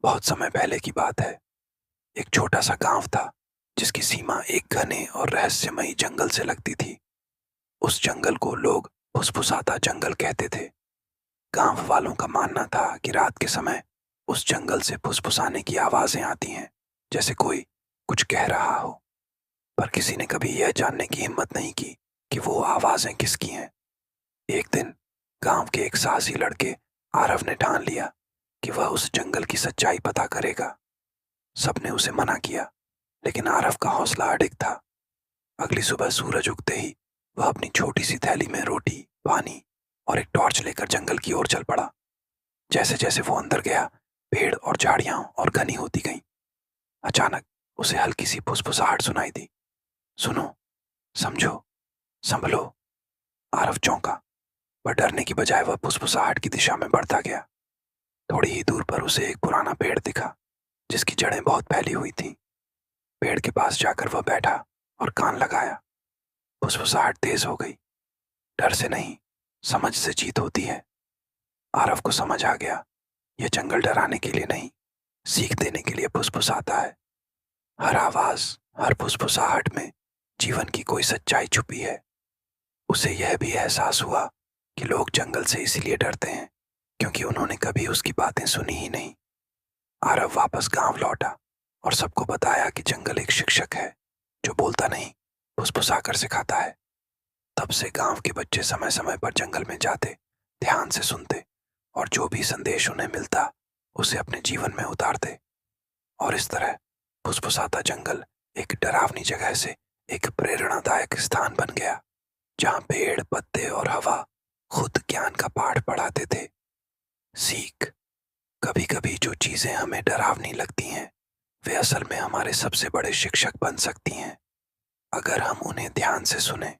बहुत समय पहले की बात है। एक छोटा सा गांव था जिसकी सीमा एक घने और रहस्यमयी जंगल से लगती थी। उस जंगल को लोग फुसफुसाता जंगल कहते थे। गांव वालों का मानना था कि रात के समय उस जंगल से फुसफुसाने की आवाजें आती हैं, जैसे कोई कुछ कह रहा हो। पर किसी ने कभी यह जानने की हिम्मत नहीं की कि वो आवाजें किसकी हैं। एक दिन गांव के एक साहसी लड़के आरव ने ठान लिया कि वह उस जंगल की सच्चाई पता करेगा। सबने उसे मना किया, लेकिन आरव का हौसला अडिग था। अगली सुबह सूरज उगते ही वह अपनी छोटी सी थैली में रोटी, पानी और एक टॉर्च लेकर जंगल की ओर चल पड़ा। जैसे जैसे वो अंदर गया, पेड़ और झाड़ियां और घनी होती गईं। अचानक उसे हल्की सी फुसफुसाहट सुनाई दी। सुनो, समझो, संभलो। आरव चौंका, पर डरने की बजाय वह फुसफुसाहट की दिशा में बढ़ता गया। थोड़ी ही दूर पर उसे एक पुराना पेड़ दिखा जिसकी जड़ें बहुत फैली हुई थीं। पेड़ के पास जाकर वह बैठा और कान लगाया। फुसफुसाहट तेज हो गई। डर से नहीं, समझ से जीत होती है। आरव को समझ आ गया, यह जंगल डराने के लिए नहीं, सीख देने के लिए फुसफुसाता है। हर आवाज, हर फुसफुसाहट में जीवन की कोई सच्चाई छुपी है। उसे यह भी एहसास हुआ कि लोग जंगल से इसलिए डरते हैं क्योंकि उन्होंने कभी उसकी बातें सुनी ही नहीं। आरव वापस गांव लौटा और सबको बताया कि जंगल एक शिक्षक है जो बोलता नहीं, फुसफुसाकर सिखाता है। तब से गांव के बच्चे समय समय पर जंगल में जाते, ध्यान से सुनते और जो भी संदेश उन्हें मिलता उसे अपने जीवन में उतारते। और इस तरह फुसफुसाता जंगल एक डरावनी जगह से एक प्रेरणादायक स्थान बन गया, जहां पेड़, पत्ते और हवा खुद ज्ञान का पाठ पढ़ाते थे। सीख, कभी कभी जो चीजें हमें डरावनी लगती हैं वे असल में हमारे सबसे बड़े शिक्षक बन सकती हैं, अगर हम उन्हें ध्यान से सुने।